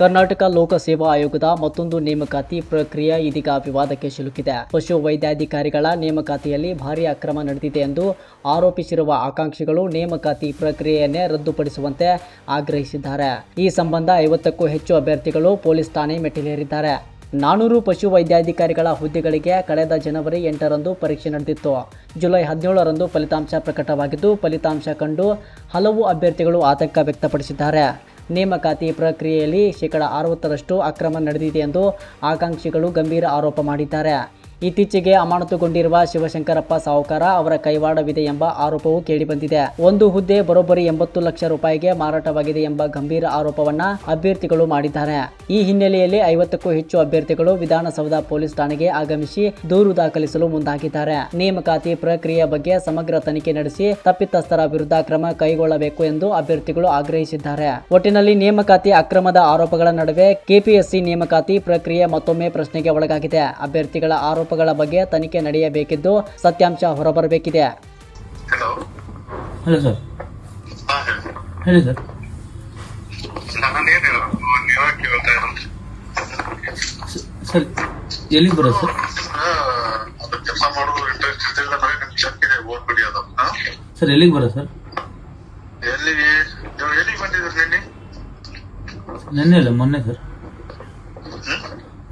ಕರ್ನಾಟಕ ಲೋಕಸೇವಾ ಆಯೋಗದ ಮತ್ತೊಂದು ನೇಮಕಾತಿ ಪ್ರಕ್ರಿಯೆ ಇದೀಗ ವಿವಾದಕ್ಕೆ ಸಿಲುಕಿದೆ. ಪಶು ವೈದ್ಯಾಧಿಕಾರಿಗಳ ನೇಮಕಾತಿಯಲ್ಲಿ ಭಾರೀ ಅಕ್ರಮ ನಡೆದಿದೆ ಎಂದು ಆರೋಪಿಸಿರುವ ಆಕಾಂಕ್ಷಿಗಳು ನೇಮಕಾತಿ ಪ್ರಕ್ರಿಯೆಯನ್ನೇ ರದ್ದುಪಡಿಸುವಂತೆ ಆಗ್ರಹಿಸಿದ್ದಾರೆ. ಈ ಸಂಬಂಧ 50ಕ್ಕೂ ಹೆಚ್ಚು ಅಭ್ಯರ್ಥಿಗಳು ಪೊಲೀಸ್ ಠಾಣೆ ಮೆಟ್ಟಿಲೇರಿದ್ದಾರೆ. 400 ಪಶು ವೈದ್ಯಾಧಿಕಾರಿಗಳ ಹುದ್ದೆಗಳಿಗೆ ಕಳೆದ ಜನವರಿ 8ರಂದು ಪರೀಕ್ಷೆ ನಡೆದಿತ್ತು. ಜುಲೈ 17ರಂದು ಫಲಿತಾಂಶ ಪ್ರಕಟವಾಗಿದ್ದು, ಫಲಿತಾಂಶ ಕಂಡು ಹಲವು ಅಭ್ಯರ್ಥಿಗಳು ಆತಂಕ ವ್ಯಕ್ತಪಡಿಸಿದ್ದಾರೆ. ನೇಮಕಾತಿ ಪ್ರಕ್ರಿಯೆಯಲ್ಲಿ 60% ಅಕ್ರಮ ನಡೆದಿದೆ ಎಂದು ಆಕಾಂಕ್ಷಿಗಳು ಗಂಭೀರ ಆರೋಪ ಮಾಡಿದ್ದಾರೆ. ಇತ್ತೀಚೆಗೆ ಅಮಾನತುಗೊಂಡಿರುವ ಶಿವಶಂಕರಪ್ಪ ಸಾಹುಕಾರ ಅವರ ಕೈವಾಡವಿದೆ ಎಂಬ ಆರೋಪವೂ ಕೇಳಿಬಂದಿದೆ. ಒಂದು ಹುದ್ದೆ ಬರೋಬ್ಬರಿ 80 ಲಕ್ಷ ರೂಪಾಯಿಗೆ ಮಾರಾಟವಾಗಿದೆ ಎಂಬ ಗಂಭೀರ ಆರೋಪವನ್ನ ಅಭ್ಯರ್ಥಿಗಳು ಮಾಡಿದ್ದಾರೆ. ಈ ಹಿನ್ನೆಲೆಯಲ್ಲಿ 50ಕ್ಕೂ ಹೆಚ್ಚು ಅಭ್ಯರ್ಥಿಗಳು ವಿಧಾನಸೌಧ ಪೊಲೀಸ್ ಠಾಣೆಗೆ ಆಗಮಿಸಿ ದೂರು ದಾಖಲಿಸಲು ಮುಂದಾಗಿದ್ದಾರೆ. ನೇಮಕಾತಿ ಪ್ರಕ್ರಿಯೆಯ ಬಗ್ಗೆ ಸಮಗ್ರ ತನಿಖೆ ನಡೆಸಿ ತಪ್ಪಿತಸ್ಥರ ವಿರುದ್ಧ ಕ್ರಮ ಕೈಗೊಳ್ಳಬೇಕು ಎಂದು ಅಭ್ಯರ್ಥಿಗಳು ಆಗ್ರಹಿಸಿದ್ದಾರೆ. ಒಟ್ಟಿನಲ್ಲಿ ನೇಮಕಾತಿ ಅಕ್ರಮದ ಆರೋಪಗಳ ನಡುವೆ ಕೆಪಿಎಸ್ಸಿ ನೇಮಕಾತಿ ಪ್ರಕ್ರಿಯೆ ಮತ್ತೊಮ್ಮೆ ಪ್ರಶ್ನೆಗೆ ಒಳಗಾಗಿದೆ. ಅಭ್ಯರ್ಥಿಗಳ ಆರೋಪಗಳ ಬಗ್ಗೆ ತನಿಖೆ ನಡೆಯಬೇಕಿದ್ದು ಸತ್ಯಾಂಶ ಹೊರಬರಬೇಕಿದೆ. Hello sir. ಹೇಳಿ ಸರ್. ಸರ್ ಎಲ್ಲಿಗೆ ಬರೋದು ಸರ್? ಕೆಲಸ ಮಾಡೋದು ಇಂಟ್ರೆಸ್ಟ್ ಇಲ್ಲ, ಚೆಕ್ ಇದೆ, ಓದ್ಬಿಡಿ ಅದು. ಸರ್ ಎಲ್ಲಿಗೆ ಬರೋದು ಸರ್? ಎಲ್ಲಿಗೆ ಬಂದಿದ್ರಿ? ನೆನ್ನೆ ಅಲ್ಲ, ಮೊನ್ನೆ ಸರ್.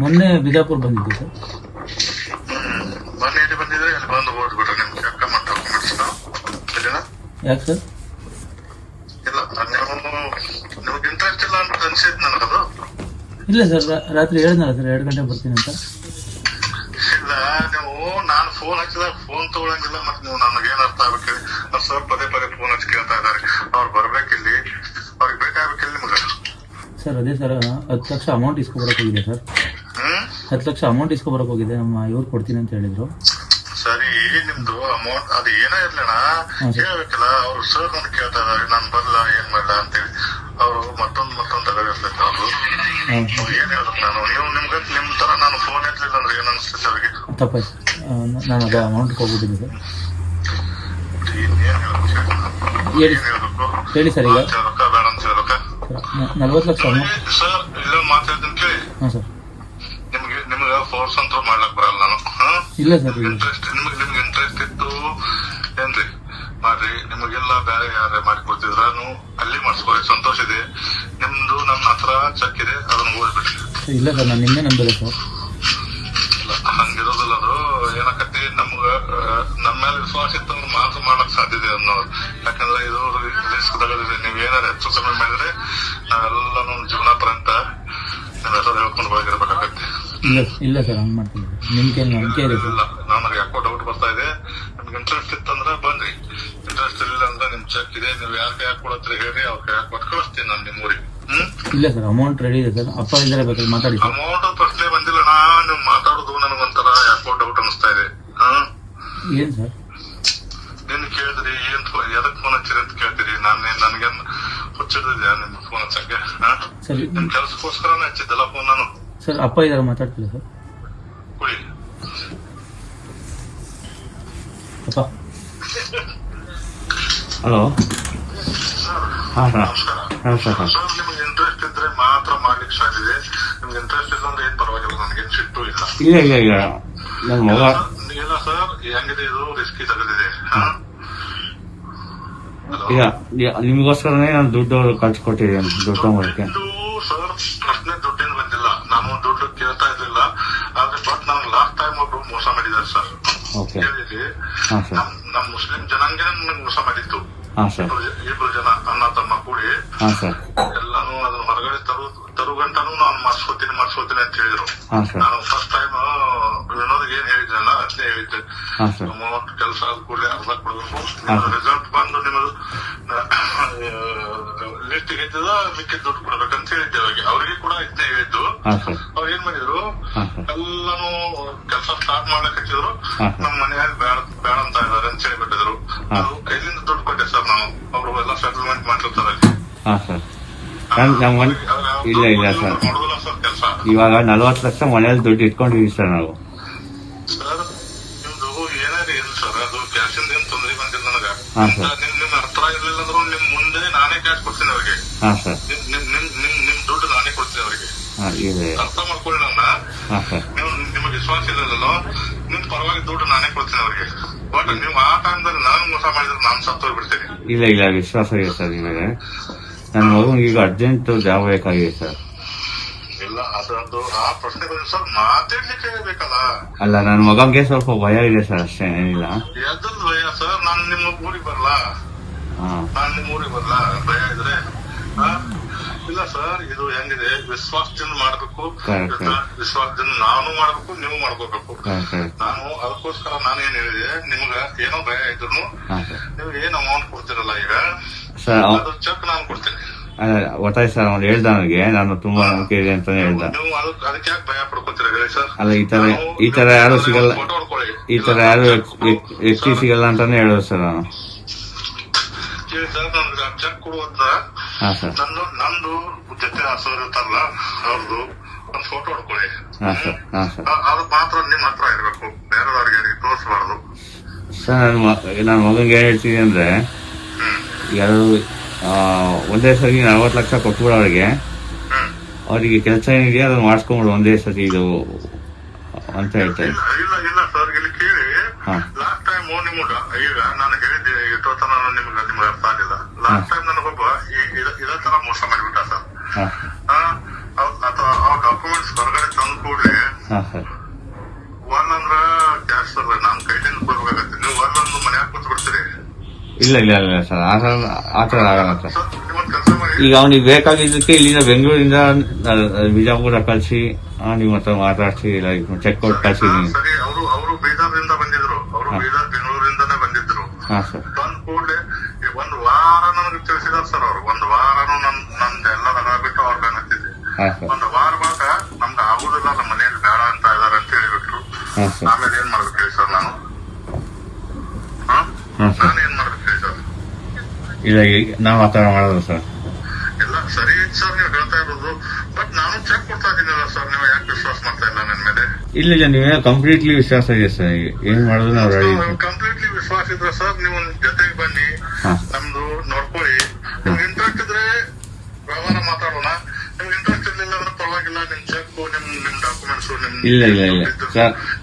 ಮೊನ್ನೆ ಬಿಜಾಪುರ ಬಂದಿದ್ದೆ ಸರ್. ಮೊನ್ನೆ ಎಲ್ಲಿ ಬಂದಿದ್ರೆ ಅಲ್ಲಿ ಬಂದು ಓದ್ಬಿಟ್ರೆ ನಿಮ್ಗೆ ಚೆಕ್ ಡಾಕ್ಯುಮೆಂಟ್ಸ್ ಯಾಕೆ ಸರ್? ಇಲ್ಲ, ನಿಮ್ಗೆ ಇಂಟ್ರೆಸ್ಟ್ ಇಲ್ಲ ಅಂತ ಅನ್ಸಿದ್ ನನಗದು. ಇಲ್ಲ ಸರ್, ರಾತ್ರಿ ಹೇಳಿದ್ನಲ್ಲ ಸರ್ 2 ಗಂಟೆ ಬರ್ತೀನಿ ಅಂತ. ಇಲ್ಲ, ನೀವು ನಾನು ಫೋನ್ ಹಚ್ಚಿದಾಗ ಫೋನ್ ತಗೊಳಂಗಿಲ್ಲ. ಮತ್ತೆ ನೀವು ನನಗೇನ್ ಅರ್ಥ ಆಗ್ಬೇಕು? ಸರ್ ಪದೇ ಫೋನ್ ಹಚ್ಚಿ ಕೇಳ್ತಾ ಇದಾರೆ. ಅವ್ರು ಬರ್ಬೇಕಿಲ್ಲಿ, ಅವ್ರಿಗೆ ಬೇಕಾಗ್ಬೇಕಿಲ್ಲ ನಿಮ್ಗೆ. ಸರ್ ಅದೇ ಸರ್, 10 ಲಕ್ಷ ಅಮೌಂಟ್ ಇಸ್ಕೊಬರಕ್ ಹೋಗಿದೆ ಸರ್. 10 ಲಕ್ಷ ಅಮೌಂಟ್ ಇಸ್ಕೊಬರಕ್ ಹೋಗಿದೆ. ನಮ್ಮ ಇವ್ರು ಕೊಡ್ತೀನಿ ಅಂತ ಹೇಳಿದ್ರು. ಸರಿ, ನಿಮ್ದು ಅಮೌಂಟ್ ಅದು ಏನೋ ಇರ್ಲಣ, ಹೇಳ್ಬೇಕಲ್ಲ. ಅವ್ರು ಸರ್ ನನ್ ಕೇಳ್ತಾ ಇದಾರೆ, ನಾನ್ ಬರ್ಲಾ ಏನ್ ಮಾಡ್ಲ ಅಂತೇಳಿ. ಅವ್ರು ಮತ್ತೊಂದ್ ತಗೋದಿರ್ತೈತೆ. ಅವ್ರು ಏನ್ ಹೇಳ್ಬೇಕು ನಾನು? ನೀವು ನಿಮ್ ತರ ನಾನು ಫೋನ್ ಎತ್ತಲಿಲ್ಲ ಅಂದ್ರೆ ಏನ್ ಅನ್ಸ್ತೈತೆ ಅವ್ರಿಗೆ? ತಪ್ಪಾಯ್ತು, ನಾನು ಅದು ಅಮೌಂಟ್ ಹೋಗ್ಬಿಟ್ಟಿದ್ದೆ ಸರ್. ಹೇಳಿ ಸರ್. ಈಗ ರೊಕ್ಕ ಬೇಡ ಅಂತ ಹೇಳ್ಬೇಕ? 40 ಲಕ್ಷ ಸರ್ ಇಲ್ಲ ಮಾತಾಡ್ತೀನಿ ಕೇಳಿ. ಹಾಂ ಸರ್. ನಿಮ್ಗೆ ಫೋರ್ಸ್ ಅಂತ ಮಾಡ್ಲಕ್ ಬರಲ್ಲ ನಾನು. ಇಲ್ಲ ಸರ್. ಇಂಟ್ರೆಸ್ಟ್ ನಿಮ್ಗೆ ಇಂಟ್ರೆಸ್ಟ್ ಇತ್ತು ಏನ್ರಿ ಮಾಡ್ರಿ. ನಿಮಗೆಲ್ಲ ಬೇರೆ ಯಾರೇ ಮಾಡಿಕೊಡ್ತಿದ್ರಾನು ಅಲ್ಲಿ ಮಾಡಿಸ್ಕೊಳ್ಳಿ, ಸಂತೋಷ ಇದೆ. ನಿಮ್ದು ನನ್ನ ಹತ್ರ ಚೆಕ್ ಇದೆ, ಅದನ್ನ ಓದ್ಬಿಟ್ರಿ. ಇಲ್ಲ ಸರ್, ನಾನು ನಿನ್ನೆ ನಂಬಿದೆ ಸರ್. ಹಂಗಿರೋದಿಲ್ಲ, ಅದು ಏನಕತಿ ನಮ್ಗ ನಮ್ಮ ಮೇಲೆ ವಿಶ್ವಾಸ ಇತ್ತಂದ್ರೆ ಮಾತ್ರ ಮಾಡಕ್ ಸಾಧ್ಯತೆ ಅನ್ನೋದು. ಯಾಕಂದ್ರೆ ಇದು ರಿಸ್ಕ್ ತಗೋದಿದೆ. ನೀವ್ ಏನಾರ ಹೆಚ್ಚು ಕಮ್ಮಿ ಮಾಡಿದ್ರೆ ನಾವೆಲ್ಲ ನಮ್ಮ ಜೀವನ ಪರ್ಯಂತ ನಿಮ್ ಹೆಸರು ಹೇಳ್ಕೊಂಡು ಒಳಗಿರ್ಬೇಕಾಗತ್ತೆ. ಇಲ್ಲ ಸರ್, ಹಂಗ್ ಮಾಡ್ತೀನಿ. ನಿಮ್ಗೆ ನಂಬಿಕೆ ಇದೆ ಸರ್? ಇಲ್ಲ, ನನಗೆ ಯಾಕೋ ಡೌಟ್ ಬರ್ತಾ ಇದೆ. ನಿಮ್ಗೆ ಇಂಟ್ರೆಸ್ಟ್ ಇತ್ತಂದ್ರೆ ಬನ್ರಿ, ಇಂಟ್ರೆಸ್ಟ್ ಇಲ್ಲ ಅಂದ್ರೆ ನಿಮ್ ಚೆಕ್ ಇದೆ, ನೀವು ಯಾರ ಕೈ ಕೊಡತ್ರಿ ಹೇಳ್ರಿ, ಅವ್ರ ಕೈ ಕೊಟ್ಟು ಕಳಿಸ್ತೀನಿ ನಾನು ನಿಮ್ ಊರಿಗೆ. ಇಲ್ಲ ಸರ್, ಅಮೌಂಟ್ ರೆಡಿ ಇದೆ ಸರ್. ಅಪ್ಪ ಇದ್ದಾರೆ, ಬೇಕಾದ್ರೆ ಮಾತಾಡಿ. ಅಮೌಂಟ್ ಪ್ರಶ್ನೆ ಬಂದಿಲ್ಲ. ನೀವು ಮಾತಾಡೋದು ನನಗೊಂಥರ ಯಾಕೋ ಡೌಟ್ ಅನಿಸ್ತಾ ಇದೆ. ಏನ್ ಸರ್? ನೀನ್ ಕೇಳಿದ್ರಿ ಏನ್ ಎದಕ್ ಫೋನ್ ಹಚ್ಚಿರಿ ಅಂತ ಕೇಳ್ತೀರಿ. ನನ್ಗೇನ್ ಹುಚ್ಚಿಡಿದೆ ನಿಮ್ ಫೋನ್ ಹಚ್ಚಕ್ಕೆ? ನಿಮ್ ಕೆಲ್ಸಕ್ಕೋಸ್ಕರನೇ ಹಚ್ಚಿದ್ದಲ್ಲ ಫೋನ್ ನಾನು. ಸರ್ ಅಪ್ಪ ಇದಾರೆ, ಮಾತಾಡ್ತಿಲ್ಲ ಸರ್. ಕುಡಿ ಅಪ್ಪ. ಹಲೋ. ಹಾಂ ಸರ್. ನಮಸ್ಕಾರ ಸರ್. ನಿಮ್ಗೆ ಇಂಟ್ರೆಸ್ಟ್ ಇದ್ರೆ ಮಾತ್ರ ಮಾಡ್ಲಿಕ್ಕೆ ಸಾಧ್ಯತೆ. ನಿಮ್ಗೆ ಇಂಟ್ರೆಸ್ಟ್ ಇಲ್ಲ ಅಂದ್ರೆ ಏನ್ ಪರವಾಗಿಲ್ಲ, ನನಗೇನ್ ಸಿಟ್ಟು ಇಲ್ಲ. ಇಲ್ಲ ನನ್ನ ಮಗ. ಇಲ್ಲ ಸರ್, ಹೆಂಗಿದೆ ಇದು ರಿಸ್ಕಿ ತಗದಿದೆ. ಇಲ್ಲ, ನಿಮಗೋಸ್ಕರನೇ ನಾನು ದುಡ್ಡು ಖರ್ಚು ಕೊಟ್ಟಿದ್ದೀನಿ ದುಡ್ಡು ಮಾಡೋಕ್ಕೆ. ಸರ್ ಪ್ರಶ್ನೆ ದುಡ್ಡಿನ ಬಂದಿಲ್ಲ, ನಾನು ದುಡ್ಡು ಕೇಳ್ತಾ ಇರ್ಲಿಲ್ಲ. ಆದ್ರೆ ಬಟ್ ನಾನು ಲಾಸ್ಟ್ ಟೈಮ್ ಒಬ್ರು ಮೋಸ ಮಾಡಿದ್ದಾರೆ ಸರ್. ಹೇಳಿದ್ರಿ, ನಮ್ ಮುಸ್ಲಿಂ ಜನಾಂಗನೇ ನನಗೆ ಮೋಸ ಮಾಡಿತ್ತು. ಇಬ್ರು ಜನ ಅಣ್ಣ ತಮ್ಮ ಕೂಡಿ ಎಲ್ಲಾನು ಅದನ್ನ ಹೊರಗಡೆ ತರುಗಂಟನು ನಾನು ಮಾಡ್ಸ್ಕೊತೀನಿ ಅಂತ ಹೇಳಿದ್ರು. ನಾನು ಫಸ್ಟ್ ಟೈಮ್ ವಿನೋದ್ ಏನ್ ಹೇಳಿದ್ರಲ್ಲ ಅದನ್ನೇ ಹೇಳಿದ್ದೆ. ಅಮೌಂಟ್ ಕೆಲಸ ಆದ ಕೂಡಲೇ ಅರ್ಧ ಕೊಡ್ಬೇಕು, ರಿಸಲ್ಟ್ ಬಂದು ನಿಮ್ಮದು ಲಿಸ್ಟ್ ಇದ್ದದ ಮಿಕ್ಕಿದ ದುಡ್ಡು ಕೊಡ್ಬೇಕಂತ ಹೇಳಿದ್ದೆ ಅವ್ರಿಗೆ ಕೂಡ ಇದನ್ನೇ ಹೇಳಿದ್ದು. ಅವ್ರು ಏನ್ ಮಾಡಿದ್ರು, ಎಲ್ಲಾನು ಕೆಲಸ ಸ್ಟಾರ್ಟ್ ಮಾಡ್ಲಿಕ್ಕೆ ಹಚ್ಚಿದ್ರು. ನಮ್ ಮನೆಯಲ್ಲಿ ಬೇಡ ಅಂತ ಇದಾರೆ ಅಂತ ಹೇಳಿಬಿಟ್ಟಿದ್ರು. ಎಲ್ಲಿಂದ ದುಡ್ಡು ಕೊಟ್ಟೆ ಸರ್ ನಾವು? ಅವರು ಎಲ್ಲ ಸೆಟಲ್ಮೆಂಟ್ ಮಾಡ್ತಿರ್ತಾರೆ. ಇಲ್ಲ ಸರ್, ಇವಾಗ 40 ಲಕ್ಷ ಮನೆಯಲ್ಲಿ ದುಡ್ಡು ಇಟ್ಕೊಂಡಿದೀವಿ ಸರ್ ನಾವು. ಸರ್ ನಿಮ್ದು ಏನಾದ್ರು ಇಲ್ಲ ಸರ್, ಅದು ಕ್ಯಾಶಿಂದ ಏನ್ ತೊಂದರೆ ಬಂದಿಲ್ಲ ನನಗ. ನಿಮ್ ಹತ್ರ ಇರ್ಲಿಲ್ಲ ಅಂದ್ರೂ ನಿಮ್ ಮುಂದೆ ನಾನೇ ಕ್ಯಾಶ್ ಕೊಡ್ತೀನಿ ಅವ್ರಿಗೆ. ನಿಮ್ ದುಡ್ಡು ನಾನೇ ಕೊಡ್ತೀನಿ ಅವ್ರಿಗೆ. ಇದೆ. ಅರ್ಥ ಮಾಡ್ಕೊಳ್ಳಿ ನನ್ನ. ಹಾ ಸರ್. ನೀವು ನಿಮಗೆ ವಿಶ್ವಾಸ ಇಲ್ಲದಲ್ಲೋ ನಿಮ್ ಪರವಾಗಿ ದುಡ್ಡು ನಾನೇ ಕೊಡ್ತೀನಿ ಅವ್ರಿಗೆ. ಬಟ್ ನೀವು ಆ ಟೈಮ್ದಲ್ಲಿ ನಾನು ಮೋಸ ಮಾಡಿದ್ರೆ ನಾನು ಸತ್ತೋಗ್ಬಿಡ್ತೀನಿ. ಇಲ್ಲ ವಿಶ್ವಾಸ ಇದೆ ಸರ್ ನಿಮಗೆ. ನನ್ನ ಮಗನಿಗೆ ಈಗ ಅರ್ಜೆಂಟ್ ಜಾಬ್ ಬೇಕಾಗಿದೆ ಸರ್. ಇಲ್ಲ ಅದೊಂದು ಆ ಪ್ರಶ್ನೆ ಬಂದ್ರೆ ಸರ್ ಮಾತಾಡ್ಲಿಕ್ಕೆ ಬೇಕಲ್ಲ. ಅಲ್ಲ ನನ್ನ ಮಗಂಗೆ ಸ್ವಲ್ಪ ಭಯ ಇದೆ ಸರ್, ಅಷ್ಟೇ ಏನಿಲ್ಲ. ಎದ್ರದ್ದು ಭಯ ಸರ್? ನಾನು ನಿಮ್ಮ ಊರಿಗೆ ಬರಲಾ? ಭಯ ಇದ್ರೆ ಇಲ್ಲ ಸರ್. ಇದು ಹೆಂಗಿದೆ, ವಿಶ್ವಾಸದಿಂದ ಮಾಡ್ಬೇಕು. ವಿಶ್ವಾಸದಿಂದ ನಾನು ಮಾಡ್ಬೇಕು, ನೀವು ಮಾಡ್ಕೋಬೇಕು. ನಾನು ಅದಕ್ಕೋಸ್ಕರ ನಾನೇನ್ ಹೇಳಿದೆ, ನಿಮ್ಗ ಏನೋ ಭಯ ಇದ್ರು ನೀವು ಏನ್ ಅಮೌಂಟ್ ಕೊಡ್ತಿರಲ್ಲ ಈಗ ಅದು ಚೆಕ್ ನಾನು ಕೊಡ್ತೀನಿ. ಗೊತ್ತಾಯ್ತು ಸರ್, ಅವ್ನು ಹೇಳ್ದ ನನಗೆ, ನಾನು ತುಂಬಾ ನಂಬಿಕೆ ಇದೆ ಅಂತಾನೆ ಹೇಳ್ದ. ನೀವು ಅದಕ್ಕೆ ಯಾಕೆ ಭಯ ಪಡ್ಕೋತೀರ ಹೇಳಿ ಸರ್? ಅಲ್ಲ ಈ ತರ ಯಾರು ಸಿಗಲ್ಲ, ಈ ತರ ಯಾರು ವ್ಯಕ್ತಿ ಸಿಗಲ್ಲ ಅಂತಾನೆ ಹೇಳೋದು ಸರ್ ನಾನು. ಸರ್ ನನ್ಗೆ ಚೆಕ್ ಕೊಡುವಂತ ನಂದು ಜೊತೆ ಸರ್ ಇರ್ತಾರಲ್ಲ ಅವ್ರದ್ದು ಒಂದು ಫೋಟೋ ಹೊಡ್ಕೊಳ್ಳಿ. ಅದು ಮಾತ್ರ ನಿಮ್ ಹತ್ರ ಇರ್ಬೇಕು, ಬೇರೆದವ್ರಿಗೆ ಯಾರಿಗೆ ತೋರಿಸಬಾರ್ದು ಸರ್. ನನ್ನ ಮಗನ್ಗೆ ಏನ್ ಹೇಳ್ತೀನಿ ಅಂದ್ರೆ, ಯಾರು ಒಂದೇ ಸರಿ 40 ಲಕ್ಷ ಕೊಟ್ಬಿಡು ಅವ್ರಿಗೆ ಕೆಲಸ ಏನಿದೆಯಾ ಅದನ್ನ ಮಾಡಿಸ್ಕೊಂಡ್ಬಿಡು ಒಂದೇ ಸರಿ ಇದು ಅಂತ ಹೇಳ್ತಾ ಇದ್ದೆ. ಇಲ್ಲ ಸರ್, ಇಲ್ಲಿ ಕೇಳಿ. ಲಾಸ್ಟ್ ಟೈಮ್ ನಿಮ್ಗ ಈಗ ನಾನು ಹೇಳಿದ್ದೆ ಎಷ್ಟೋ ನಿಮ್ಗೆ ಅರ್ಥ ಆಗಿಲ್ಲ. ಲಾಸ್ಟ್ ಟೈಮ್ ನನಗೊಬ್ಬ ಇದೇ ತರ ಮೋಸ ಮಾಡಿಬಿಟ್ಟ ಸರ್. ಅಥವಾ ಆ ಡಾಕ್ಯುಮೆಂಟ್ಸ್ ಹೊರಗಡೆ ತಂದು ಕೂಡ್ರಿ ಒನ್ ಅಂದ್ರ ಕ್ಯಾಶ್ ಸರ್ ನಾನ್ ಕೈಲಿಂದ ಕೊಡ್ಬೇಕಾಗತ್ತೆ. ನೀವು ಒನ್ ಅಂದು ಮನ್ಯಾಗ ಕೂತ್ ಬಿಡ್ತೀರಿ. ಇಲ್ಲ ಸರ್, ಆತರ ಆಗಲ್ಲ ಸರ್. ಈಗ ಅವ್ನಿಗೆ ಬೇಕಾಗಿದ್ದಕ್ಕೆ ಇಲ್ಲಿಂದ ಬೆಂಗಳೂರಿಂದ ಬಿಜಾಪುರ ಕಳ್ಸಿ ನಿಮ್ಮ ಹತ್ರ ಮಾತಾಡ್ಸಿ ಚೆಕ್ ಕೊಟ್ಟು ಕಳ್ಸಿದೀನಿ. ಸರಿ, ಅವರು ಬೀದರ್ನಿಂದ ಬಂದಿದ್ರು, ಅವರು ಬೀದರ್ ಬೆಂಗಳೂರಿಂದಾನೇ ಬಂದಿದ್ರು. ಬಂದ್ ಕೂಡಲೇ ಒಂದ್ ವಾರ ನನಗೆ ತಿಳಿಸಿದಾರ ಸರ್. ಅವ್ರು ಒಂದ್ ವಾರನು ನಂದು ಎಲ್ಲ ಬಿಟ್ಟು ಅವ್ರ ಮೇಲೆ ಹತ್ತಿದ್ದೆ. ಒಂದ್ ವಾರ ಬಾಕ ನಮ್ಗೆ ಆಗುದಿಲ್ಲ, ನಮ್ಮ ಮನೆಯಲ್ಲಿ ಬೇಡ ಅಂತ ಇದಾರೆ ಅಂತ ಹೇಳಿಬಿಟ್ರು. ಆಮೇಲೆ ಏನ್ ಮಾಡ್ಬೇಕು ಹೇಳಿ ಸರ್? ನಾನು ಏನ್ ಮಾಡ್ಬೇಕು ಹೇಳಿ ಸರ್? ಇಲ್ಲ ನಾವು ಆ ತರ ಮಾಡೋದು ಸರ್. ಇಲ್ಲ ಸರಿ ಸರ್, ನೀವು ಹೇಳ್ತಾ ಇರೋದು. ಬಟ್ ನಾನು ಚೆಕ್ ಕೊಡ್ತಾ ಇದ್ದೀನಲ್ಲ ಸರ್, ನೀವು ಯಾಕೆ ವಿಶ್ವಾಸ ಮಾಡ್ತಾ ಇಲ್ಲ ನನ್ನ ಮೇಲೆ? ಇಲ್ಲ ನೀವೇ ಕಂಪ್ಲೀಟ್ಲಿ ವಿಶ್ವಾಸ ಇದೆ ಸರ್. ಏನ್ ಮಾಡೋದು ನಾವು ರೆಡಿ. ಕಂಪ್ಲೀಟ್ಲಿ ವಿಶ್ವಾಸ ಇದ್ರೆ ಸರ್ ನೀವು ಜೊತೆಗೆ ಬನ್ನಿ, ನಮ್ದು ನೋಡ್ಕೊಳ್ಳಿ. ನಿಮ್ಗೆ ಇಂಟ್ರೆಸ್ಟ್ ಇದ್ರೆ ವ್ಯವಹಾರ ಮಾತಾಡೋಣ. ನಿಮ್ಗೆ ಇಂಟ್ರೆಸ್ಟ್ ಇರ್ಲಿಲ್ಲ ಅಂದ್ರೆ ಪರವಾಗಿಲ್ಲ. ನಿಮ್ ಚೆಕ್, ನಿಮ್ ಡಾಕ್ಯುಮೆಂಟ್ಸ್,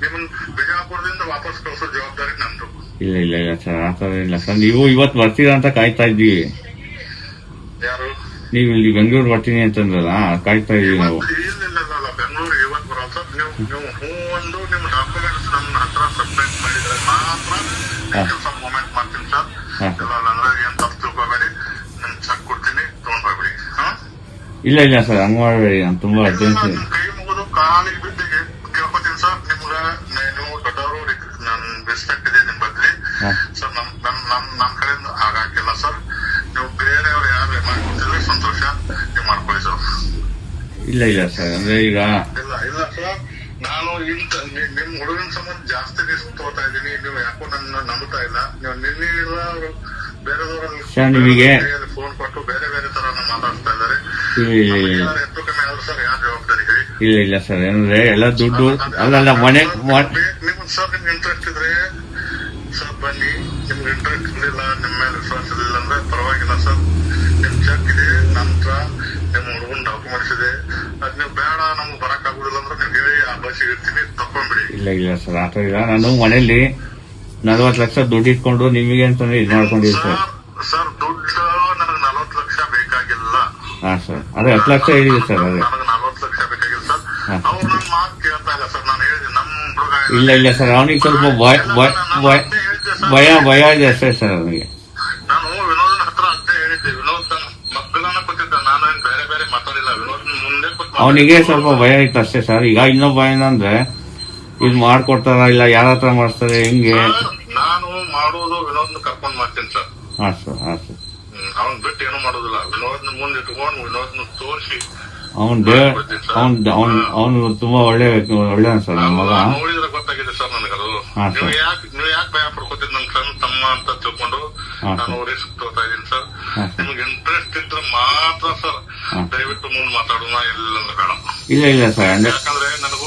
ನಿಮ್ ಬಿಜಾಪುರದಿಂದ ವಾಪಸ್ ಕಳಿಸೋ ಜವಾಬ್ದಾರಿ ನಂದು. ಇಲ್ಲ ಸರ್, ಆತರ ಇಲ್ಲ ಸರ್. ನೀವು ಇವತ್ತು ಬರ್ತೀರಾ ಅಂತ ಕಾಯ್ತಾ ಇದ್ವಿ. ಯಾರು? ನೀವು ಇಲ್ಲಿ ಬೆಂಗಳೂರು ಬರ್ತೀನಿ ಅಂತಂದ್ರಲ್ಲ, ಕಾಯ್ತಾ ಇದೀವಿ ನಾವು. ಇಲ್ಲ ಬೆಂಗಳೂರು ಇವತ್ತು ಬರಲ್ಲ ಸರ್. ನೀವು ಒಂದು ನಿಮ್ ಡಾಕ್ಯುಮೆಂಟ್ಸ್ ನನ್ನ ಹತ್ರ ಸಬ್ಮಿಟ್ ಮಾಡಿದ್ರೆ ಮಾತ್ರ ಕೆಲಸ ಮೂವ್ಮೆಂಟ್ ಮಾಡ್ತೀನಿ ಸರ್. ಇಲ್ಲ ಅಂದ್ರೆ ಏನ್ ತಪ್ಪು ತಿಳ್ಕೊಬೇಡಿ, ನಿಮ್ ಚೆಕ್ ಕೊಡ್ತೀನಿ, ತಗೊಂಡ್ ಹೋಗ್ಬಿಡಿ. ಇಲ್ಲ ಸರ್, ಹಂಗ್ ಮಾಡಬೇಡಿ. ನಾನು ತುಂಬಾ ಅರ್ಜೆಂಟ್. ಕೈ ಮುಗಿದು ಕಾಲಿಗೆ ಬಿದ್ದಿಗೆ ಕೇಳ್ಕೊತೀನಿ ಸರ್. ನಿಮ್ಗ ನೀವು ದೊಡ್ಡವರು, ನನ್ ರೆಸ್ಪೆಕ್ಟ್ ಇದೆ ನಿಮ್ ಬದ್ಲಿ ಸರ್. ನಮ್ ಕಡೆಯಿಂದ ಆಗಾಕಿಲ್ಲ ಸರ್. ನೀವು ಬೇರೆಯವ್ರು ಯಾರು ಮಾಡ್ಕೊಡ್ತಿದ್ರೆ ಸಂತೋಷ, ನೀವು ಮಾಡ್ಕೊಳ್ಳಿ ಸರ್. ಇಲ್ಲ ಸರ್, ಅಂದ್ರೆ ಈಗ ಇಲ್ಲ ಸರ್, ನಾನು ನಿಮ್ ಹುಡುಗನ ಸಂಬಂಧ ಜಾಸ್ತಿ ರಿಸ್ಕ್ ತಗೋತಾ ಇದ್ದೀನಿ. ನೀವು ಯಾಕೋ ನನ್ನ ನಂಬುತ್ತಾ ಇಲ್ಲ. ನೀವು ನಿನ್ನೆ ಬೇರೆದವರಲ್ಲಿ ಫೋನ್ ಕೊಟ್ಟು ಬೇರೆ ತರ ಮಾತಾಡ್ತಾ ಇದ್ದಾರೆ. ಹೆಚ್ಚು ಕಮ್ಮಿ ಆದ್ರೂ ಸರ್ ಯಾರು ಜವಾಬ್ದಾರಿ ಹೇಳಿ? ಇಲ್ಲ ಸರ್, ಅಂದ್ರೆ ಎಲ್ಲ ದುಡ್ಡು ಅಲ್ಲ ಮನೆ. ಸರ್ ನಿಮ್ಗೆ ಇಂಟ್ರೆಸ್ಟ್ ಇದ್ರೆ ಸರ್ ಬನ್ನಿ. ನಿಮ್ಗೆ ಇಂಟ್ರೆಸ್ಟ್ ಇರಲಿಲ್ಲ, ನಿಮ್ಮ ಮೇಲೆ ವಿಶ್ವಾಸ ಇರಲಿಲ್ಲ ಅಂದ್ರೆ ಪರವಾಗಿಲ್ಲ ಸರ್. ನಿಮ್ ಚೆಕ್ ಇದೆ ನಂತರ, ನಿಮ್ ಹುಡುಗನ್ ಡಾಕ್ಯುಮೆಂಟ್ಸ್ ಇದೆ. ಅದ್ ನೀವು ಬೇಡ ನಮ್ಗೆ ಬರಕ್ ಆಗುದಿಲ್ಲ ಅಂದ್ರೆ ನೀವು ಹೇಳಿ, ಆ ಬಸ್ಸಿಗೆ ಇರ್ತೀನಿ, ತಕೊಂಡ್ಬಿಡಿ. ಇಲ್ಲ ಸರ್, ಆತರ ಇಲ್ಲ. ನಾನು ಮನೇಲಿ 40 ಲಕ್ಷ ದುಡ್ಡು ಇಟ್ಕೊಂಡು ನಿಮಗೆ ಅಂತಂದ್ರೆ ಇದು ಮಾಡ್ಕೊಂಡಿದ್ದೆ ಸರ್. ದುಡ್ಡು ನನಗೆ 40 ಲಕ್ಷ ಬೇಕಾಗಿಲ್ಲ. ಸರ್, ಅದೇ 10 ಲಕ್ಷ ಹೇಳಿದೆ ಸರ್. ಅದೇ ನನಗೆ 40 ಲಕ್ಷ ಬೇಕಾಗಿಲ್ಲ ಸರ್. ಅವ್ರು ನನ್ನ ಮಾತು ಕೇಳ್ತಾ ಇಲ್ಲ ಸರ್. ನಾನು ಹೇಳಿದೆ ನಮ್ ಹುಡುಗ. ಇಲ್ಲ ಸರ್, ಅವನಿಗೆ ಸ್ವಲ್ಪ ಭಯ ಇದೆ ಅಷ್ಟೇ ಸರ್ ಅವನಿಗೆ. ನಾನು ವಿನೋದನ ಹತ್ರ ಅಷ್ಟೇ ಹೇಳಿದ್ದೆ. ವಿನೋದ್ ಮಕ್ಕಳನ್ನ ಕೊಟ್ಟಿದ್ದ, ನಾನು ಬೇರೆ ಮಾತಾಡಿಲ್ಲ. ವಿನೋದ್ ಮುಂದೆ ಅವನಿಗೆ ಸ್ವಲ್ಪ ಭಯ ಇತ್ತು ಅಷ್ಟೇ ಸರ್. ಈಗ ಇನ್ನೊಬ್ಬ ಏನಂದ್ರೆ ಇದು ಮಾಡ್ಕೊಡ್ತಾರ, ಇಲ್ಲ ಯಾರ ಹತ್ರ ಮಾಡಿಸ್ತಾರೆ, ಹೆಂಗೆ? ನಾನು ಮಾಡೋದು ವಿನೋದ್ನ ಕರ್ಕೊಂಡ್ ಮಾಡ್ತೀನಿ ಸರ್. ಅವ್ನ್ ಬಿಟ್ಟು ಏನು ಮಾಡೋದಿಲ್ಲ. ವಿನೋದ್ನ ಮುಂದೆ ಇಟ್ಕೊಂಡು ವಿನೋದ್ನ ತೋರಿಸಿ ಅವನು ತುಂಬಾ ಒಳ್ಳೆ ಸರ್. ನನ್ನ ಮಗ ನೋಡಿದ್ರೆ ಗೊತ್ತಾಗಿದೆ ಸರ್ ನನಗದು. ನೀವು ಯಾಕೆ ಭಯ ಪಡ್ಕೋತೀರಿ? ನನ್ ಸಣ್ಣ ತಮ್ಮ ಅಂತ ತಿಳ್ಕೊಂಡು ನಾನು ರಿಸ್ಕ್ ತಗೋತಾ ಇದೀನಿ ಸರ್. ನಿಮ್ಗೆ ಇಂಟ್ರೆಸ್ಟ್ ಇದ್ರೆ ಮಾತ್ರ ಸರ್ ದಯವಿಟ್ಟು ಮುಂದೆ ಮಾತಾಡೋಣ, ಇಲ್ಲ ಬೇಡ. ಇಲ್ಲ ಸರ್, ಯಾಕಂದ್ರೆ ನನಗೂ